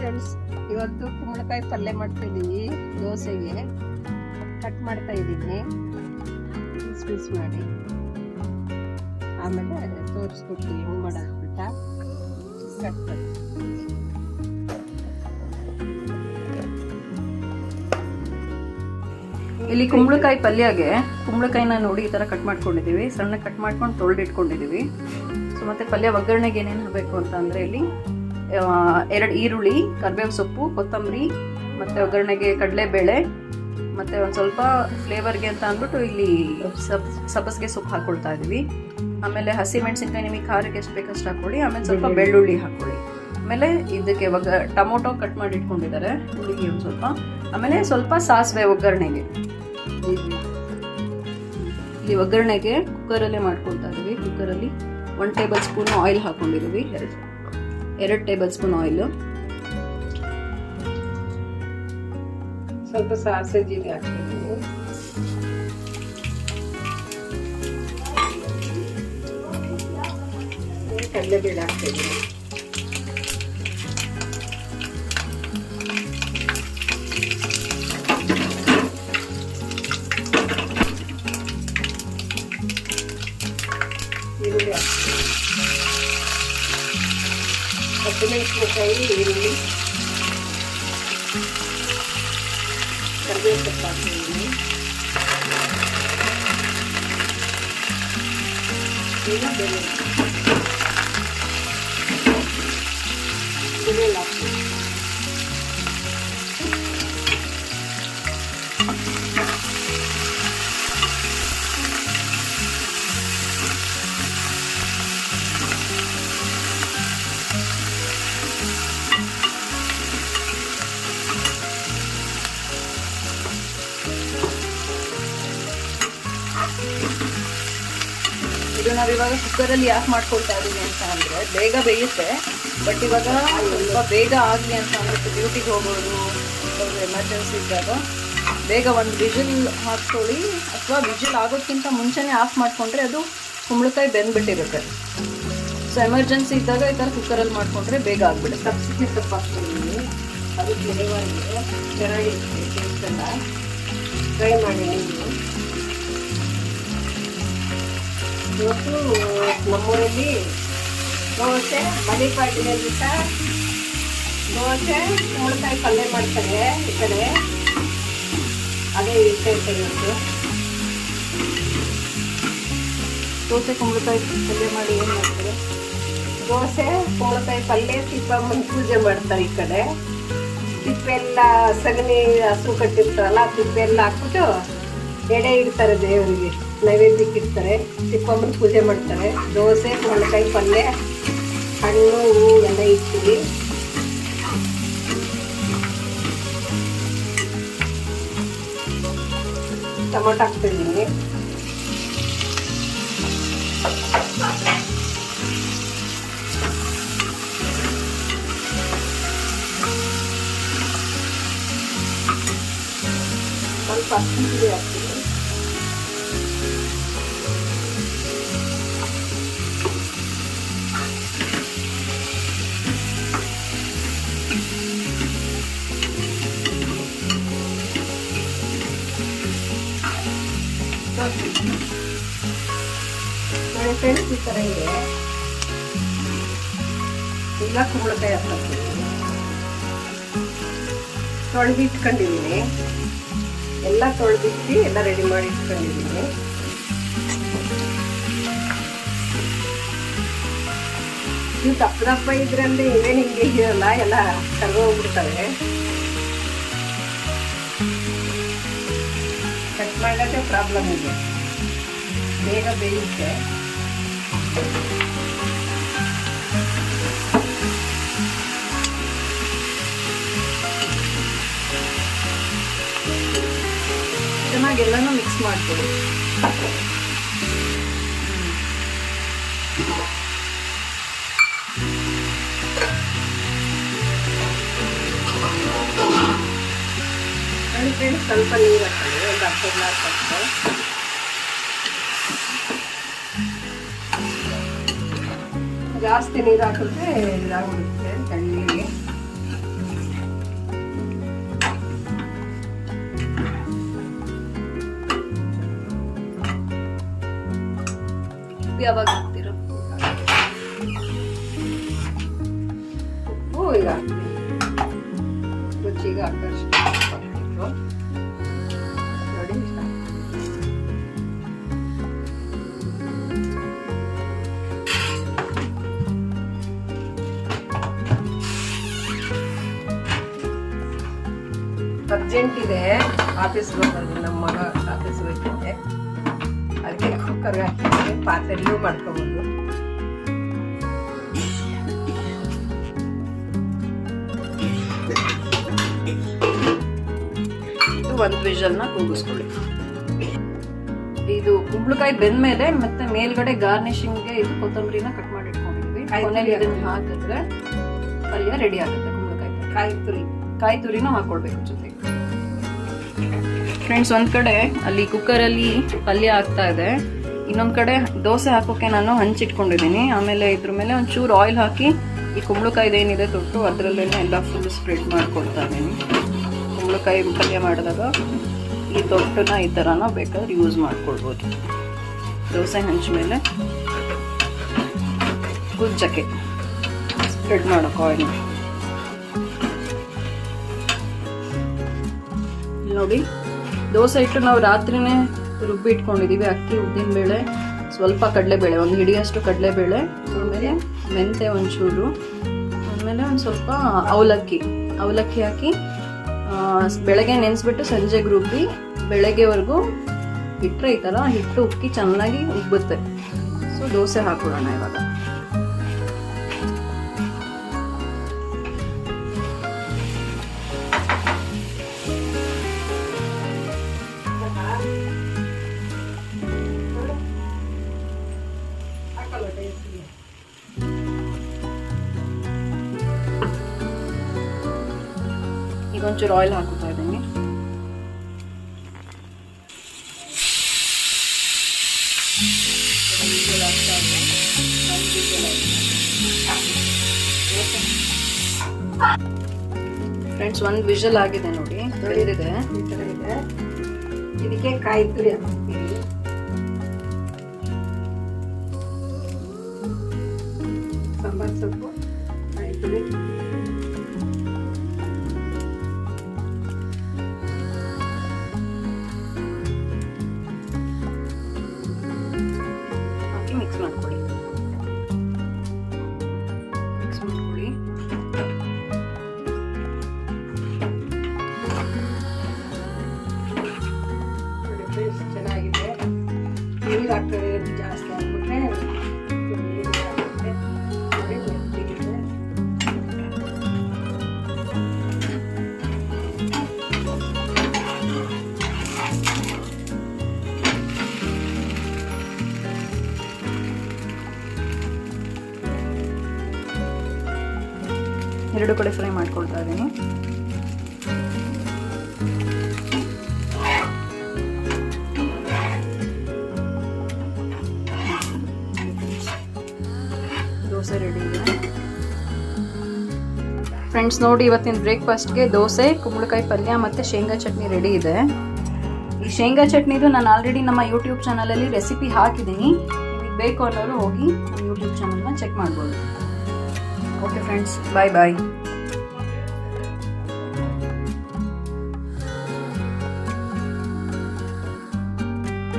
Friends, ಇವತ್ತು ಕುಂಬಳಕಾಯಿ ಪಲ್ಯ ಮಾಡ್ತಾ ಇದ್ದೀವಿ. ದೋಸೆಗೆ ಕಟ್ ಮಾಡ್ತಾ ಇದ್ದೀನಿ ಪೀಸ್ ಮಾಡಿ. ಆಮೇಲೆ ತೋರಿಸ್ಕೊಡ್ತೀವಿ ಹೆಂಗೆ ಮಾಡೋದ್ಬಿಟ್ಟ ಕಟ್ ಮಾಡಿ. ಇಲ್ಲಿ ಕುಂಬಳಕಾಯಿ ಪಲ್ಯಗೆ ಕುಂಬಳಕಾಯಿನ ನೋಡಿ ಈ ಥರ ಕಟ್ ಮಾಡ್ಕೊಂಡಿದ್ದೀವಿ. ಸಣ್ಣ ಕಟ್ ಮಾಡ್ಕೊಂಡು ತೊಳೆದಿಟ್ಕೊಂಡಿದ್ದೀವಿ. ಸೊ ಮತ್ತೆ ಪಲ್ಯ ಒಗ್ಗರಣೆಗೆ ಏನೇನು ಹಾಕಬೇಕು ಅಂತ ಅಂದರೆ ಇಲ್ಲಿ 2 ಈರುಳ್ಳಿ, ಕರಿಬೇವು ಸೊಪ್ಪು, ಕೊತ್ತಂಬರಿ, ಮತ್ತು ಒಗ್ಗರಣೆಗೆ ಕಡಲೆಬೇಳೆ, ಮತ್ತು ಒಂದು ಸ್ವಲ್ಪ ಫ್ಲೇವರ್ಗೆ ಅಂತ ಅಂದ್ಬಿಟ್ಟು ಇಲ್ಲಿ ಸಬ್ಬಸಿಗೆ ಸೊಪ್ಪು ಹಾಕ್ಕೊಳ್ತಾ ಇದ್ದೀವಿ. ಆಮೇಲೆ ಹಸಿಮೆಣಸಿನ್ಕಾಯಿ ನಿಮಗೆ ಖಾರಕ್ಕೆ ಎಷ್ಟು ಬೇಕಷ್ಟು ಹಾಕ್ಕೊಳ್ಳಿ. ಆಮೇಲೆ ಸ್ವಲ್ಪ ಬೆಳ್ಳುಳ್ಳಿ ಹಾಕ್ಕೊಳ್ಳಿ. ಆಮೇಲೆ ಇದಕ್ಕೆ ಟೊಮೊಟೊ ಕಟ್ ಮಾಡಿ ಇಟ್ಕೊಂಡಿದ್ದಾರೆ, ಹುಡುಗಿ ಒಂದು ಸ್ವಲ್ಪ. ಆಮೇಲೆ ಸ್ವಲ್ಪ ಸಾಸಿವೆ ಒಗ್ಗರಣೆಗೆ. ಇಲ್ಲಿ ಒಗ್ಗರಣೆಗೆ ಕುಕ್ಕರಲ್ಲೇ ಮಾಡ್ಕೊಳ್ತಾ ಇದ್ದೀವಿ. ಕುಕ್ಕರಲ್ಲಿ 1 ಟೇಬಲ್ ಸ್ಪೂನ್ ಆಯಿಲ್ ಹಾಕ್ಕೊಂಡಿದ್ದೀವಿ. 2 ಟೇಬಲ್ ಸ್ಪೂನ್ ಆಯಿಲ್, ಸ್ವಲ್ಪ ಸಾಸಿವೆ ಜೀರಿಗೆ ಹಾಕ್ತಿದ್ದೀವಿ. ಕಡಲೆಬೇಳೆ ಹಾಕ್ತಿದ್ದೀವಿ. ಈರುಳ್ಳಿ ಹಾಕ್ತೀವಿ. ಹಸಿಮೆಣಸಿನಕಾಯಿ, ಈರುಳ್ಳಿ, ಕರಿಬೇವು ಸೊಪ್ಪು ಹಾಕ್ತಿದ್ದೀನಿ. ಈಗ ಬೆಳ್ಳುಳ್ಳಿ ಹಾಕ್ತೀವಿ. ಇದು ನಾವಿವಾಗ ಕುಕ್ಕರಲ್ಲಿ ಯಾಕೆ ಮಾಡ್ಕೊಳ್ತಾ ಇದ್ದೀವಿ ಅಂತ ಅಂದರೆ ಬೇಗ ಬೇಯುತ್ತೆ. ಬಟ್ ಇವಾಗ ಸ್ವಲ್ಪ ಬೇಗ ಆಗಲಿ ಅಂತ ಅಂದ್ಬಿಟ್ಟು ಡ್ಯೂಟಿಗೆ ಹೋಗೋರು ಎಮರ್ಜೆನ್ಸಿ ಇದ್ದಾಗ ಬೇಗ ಒಂದು ವಿಜಿಲ್ ಹಾಕ್ಕೊಳ್ಳಿ, ಅಥವಾ ವಿಜಿಲ್ ಆಗೋದಕ್ಕಿಂತ ಮುಂಚೆನೇ ಆಫ್ ಮಾಡಿಕೊಂಡ್ರೆ ಅದು ಕುಂಬಳಕಾಯಿ ಬೆಂದ್ಬಿಟ್ಟಿರುತ್ತೆ. ಸೊ ಎಮರ್ಜೆನ್ಸಿ ಇದ್ದಾಗ ಈ ಥರ ಕುಕ್ಕರಲ್ಲಿ ಮಾಡಿಕೊಂಡ್ರೆ ಬೇಗ ಆಗಿಬಿಡುತ್ತೆ. ಸಬ್ಸಿಗೆ ಸೊಪ್ಪು ಹಾಕ್ತಿದ್ದೀನಿ. ಅದು ಫ್ಲೇವರ್ಗೆ ಚೆನ್ನಾಗಿರುತ್ತೆ. ಟೇಸ್ಟೆಲ್ಲ ಟ್ರೈ ಮಾಡಿ ನೀವು. ಇವತ್ತು ನಮ್ಮೂರಲ್ಲಿ ದೋಸೆ ಮನೆ ಪಾಟಿಗೆ ದಿವಸ ದೋಸೆ ಕುಂಬಳಕಾಯಿ ಪಲ್ಯ ಮಾಡ್ತಾರೆ ಈ ಕಡೆ. ಅದೇ ವಿಶೇಷ ಇವತ್ತು. ದೋಸೆ ಕುಂಬಳಕಾಯಿ ಪಲ್ಯ ಮಾಡಿ ಏನು ಮಾಡ್ತಾರೆ? ದೋಸೆ ಕುಂಬಳಕಾಯಿ ಪಲ್ಯ ತಿಪ್ಪಮ್ಮನ ಪೂಜೆ ಮಾಡ್ತಾರೆ ಈ ಕಡೆ. ತಿಪ್ಪೆಲ್ಲ ಸಗಣಿ ಹಸು ಕಟ್ಟಿರ್ತಾರಲ್ಲ, ತಿಪ್ಪೆಲ್ಲ ಹಾಕ್ಬಿಟ್ಟು ಎಡೆ ಇಡ್ತಾರೆ, ದೇವರಿಗೆ ನೈವೇದ್ಯಕ್ಕೆ ಇಡ್ತಾರೆ, ತಿಪ್ಪಮ್ಮನ ಪೂಜೆ ಮಾಡ್ತಾರೆ. ದೋಸೆ ಕುಂಬಳಕಾಯಿ ಪಲ್ಯ, ಹಣ್ಣು ಹೂವು ಎಲ್ಲ ಇಡ್ತೀವಿ. ಟೊಮೊಟೊ ಹಾಕ್ತಿದ್ದೀನಿ. ಸ್ವಲ್ಪ ಅಕ್ಕಿ ಹಾಕ್ತೀನಿ. ನೋಡಿ ಫ್ರೆಂಡ್ಸ್, ಈ ಥರ ಇದೆ. ಈಗ ಕುಂಬಳಕಾಯಿ ಹಾಕ್ತೀನಿ. ತೊಳೆದಿಟ್ಕೊಂಡಿದ್ದೀನಿ, ಎಲ್ಲ ತೊಳೆದಿಟ್ಟು ಎಲ್ಲ ರೆಡಿ ಮಾಡಿ ಇಟ್ಕೊಂಡಿದ್ದೀನಿ. ಇದು ದಪ್ಪ ದಪ್ಪ ಇದ್ರಲ್ಲಿ ಇವೇನು ಹಿಂಗೆ ಇರಲ್ಲ, ಎಲ್ಲ ಕರ್ಗೋಗ್ಬಿಡ್ತವೆ. ಕಟ್ ಮಾಡೋದೇ ಪ್ರಾಬ್ಲಮ್ ಇದೆ, ಬೇಗ ಬೇಯುತ್ತೆ. ಚೆನ್ನಾಗಿ ಎಲ್ಲನೂ ಮಿಕ್ಸ್ ಮಾಡ್ಕೊಳ್ಳಿ. ಸ್ವಲ್ಪ ನೀರು ಹಾಕ್ತೀನಿ, ಒಂದು ಅರ್ಧ ಗ್ಲಾಸ್ ಹಾಕ್ತಾರೆ. ಜಾಸ್ತಿ ನೀರು ಹಾಕಿದ್ರೆ ಇದಾಗ್ಬಿಡುತ್ತೆ ತಣ್ಣಗೆ. ಯಾವಾಗ ಹಾಕ್ತೀರಾ? ಉಪ್ಪು ಈಗ ರುಚಿಗೆ ಹಾಕಷ್ಟು ಹಾಕ್ಬೇಕು ನೋಡಿ. ಅರ್ಜೆಂಟ್ ಇದೆ, ಆಫೀಸ್ಗೆ ಹೋಗೋದು, ನಮ್ಮ ಮಗ ಆಫೀಸ್ಗೆ ಹೋಗ್ತಿದ್ದೆ, ಅದಕ್ಕೆ ಕುಕ್ಕರ್ಗೆ ಹಾಕಿದ್ರೆ ಪಾತ್ರೆಲ್ಲೂ ಮಾಡ್ಕೊಬೋದು. ಇದು ಒಂದು ವಿಷಲ್ನ ಕೂಗಿಸ್ಕೊಳ್ಳಿ. ಇದು ಕುಂಬಳಕಾಯಿ ಬೆಂದ್ಮೇಲೆ ಮತ್ತೆ ಮೇಲ್ಗಡೆ ಗಾರ್ನಿಶಿಂಗ್ಗೆ ಇದು ಕೊತ್ತಂಬರಿನ ಕಟ್ ಮಾಡಿ ಇಟ್ಕೊಂಡಿದ್ವಿ. ಕೊನೆಯಲ್ಲಿ ಇದನ್ನ ಹಾಕಿದ್ರೆ ಪಲ್ಯ ರೆಡಿ ಆಗುತ್ತೆ. ಕುಂಬಳಕಾಯಿ ಕಾಯಿ ತುರಿನೂ ಹಾಕೊಳ್ಬೇಕು ಜೊತೆಗೆ. ಫ್ರೆಂಡ್ಸ್, ಒಂದ್ ಕಡೆ ಅಲ್ಲಿ ಕುಕ್ಕರಲ್ಲಿ ಪಲ್ಯ ಆಗ್ತಾ ಇದೆ, ಇನ್ನೊಂದ್ ಕಡೆ ದೋಸೆ ಹಾಕೋಕೆ ನಾನು ಹಂಚಿಟ್ಕೊಂಡಿದ್ದೀನಿ. ಆಮೇಲೆ ಇದ್ರ ಮೇಲೆ ಒಂಚೂರು ಆಯಿಲ್ ಹಾಕಿ ಈ ಕುಂಬಳಕಾಯಿದೇನಿದೆ ತೊಟ್ಟು ಅದರಲ್ಲೇ ಎಲ್ಲ ಫುಲ್ ಸ್ಪ್ರೆಡ್ ಮಾಡ್ಕೊಳ್ತಾ ಇದ್ದೀನಿ. ಕುಂಬಳಕಾಯಿ ಪಲ್ಯ ಮಾಡಿದಾಗ ಈ ತೊಟ್ಟನ್ನ ಈ ಥರನ ಬೇಕಾದ್ರೆ ಯೂಸ್ ಮಾಡ್ಕೊಳ್ಬೋದು. ದೋಸೆ ಹಂಚ ಮೇಲೆ ಗುಜ್ಜಕ್ಕೆ ಸ್ಪ್ರೆಡ್ ಮಾಡೋಕೆ ಆಯಿಲ್ ನೋಡಿ. ದೋಸೆ ಹಿಟ್ಟು ನಾವು ರಾತ್ರಿನೇ ರುಬ್ಬಿ ಇಟ್ಕೊಂಡಿದ್ದೀವಿ. ಅಕ್ಕಿ, ಉದ್ದಿನಬೇಳೆ, ಸ್ವಲ್ಪ ಕಡಲೆಬೇಳೆ, ಒಂದು ಹಿಡಿಯಷ್ಟು ಕಡಲೆಬೇಳೆ, ಆಮೇಲೆ ಮೆಂತೆ ಒಂಚೂರು, ಆಮೇಲೆ ಒಂದು ಸ್ವಲ್ಪ ಅವಲಕ್ಕಿ ಹಾಕಿ ಬೆಳಗ್ಗೆ ನೆನೆಸ್ಬಿಟ್ಟು ಸಂಜೆಗೆ ರುಬ್ಬಿ ಬೆಳಗ್ಗೆವರೆಗೂ ಇಟ್ಟರೆ ಈ ಥರ ಹಿಟ್ಟು ಉಕ್ಕಿ ಚೆನ್ನಾಗಿ ಉಬ್ಬುತ್ತೆ. ಸೊ ದೋಸೆ ಹಾಕೊಳ್ಳೋಣ ಇವಾಗ. ಈಗ ಒಂಚೂರು ಆಯಿಲ್ ಹಾಕುತ್ತಾ ಇದ್ದೀನಿ. ಫ್ರೆಂಡ್ಸ್, ಒಂದು ವಿಷಲ್ ಆಗಿದೆ ನೋಡಿ, ಬೆಳೆದಿದೆ. ಈ ಥರ ಇದೆ. ಇದಕ್ಕೆ ಕಾಯಿ ತುರಿ ಹಾಕ್ತೀವಿ. ಸಾಂಬಾರ್ ಸೊಪ್ಪು, ಕಾಯಿ ತುರಿ, ಹಾಕಿ ಮಿಕ್ಸ್ ಮಾಡ್ಕೊಳ್ಳಿ. ಚೆನ್ನಾಗಿದೆ. ನೀರು ಹಾಕ್ತದೆ, ಜಾಸ್ತಿ ಹಾಕ್ಬಿಟ್ರೆ ನೀರು ಆಗುತ್ತೆ. ಮೆತ್ತಿಗಿದೆ. ಎರಡು ಕಡೆ ಫ್ರೈ ಮಾಡ್ಕೊಳ್ತಾ ಇದ್ದೀನಿ. ದೋಸೆ ರೆಡಿ ಇದೆ. ಫ್ರೆಂಡ್ಸ್ ನೋಡಿ, ಇವತ್ತಿನ ಬ್ರೇಕ್ಫಾಸ್ಟ್ಗೆ ದೋಸೆ, ಕುಂಬಳಕಾಯಿ ಪಲ್ಯ ಮತ್ತು ಶೇಂಗಾ ಚಟ್ನಿ ರೆಡಿ ಇದೆ. ಈ ಶೇಂಗಾ ಚಟ್ನಿದು ನಾನು ಆಲ್ರೆಡಿ ನಮ್ಮ ಯೂಟ್ಯೂಬ್ ಚಾನಲಲ್ಲಿ ರೆಸಿಪಿ ಹಾಕಿದ್ದೀನಿ. ನಿಮಗೆ ಬೇಕು ಅನ್ನೋರು ಹೋಗಿ ನಮ್ಮ ಯೂಟ್ಯೂಬ್ ಚಾನಲ್ನ ಚೆಕ್ ಮಾಡ್ಬೋದು. ಓಕೆ ಫ್ರೆಂಡ್ಸ್, ಬಾಯ್ ಬಾಯ್.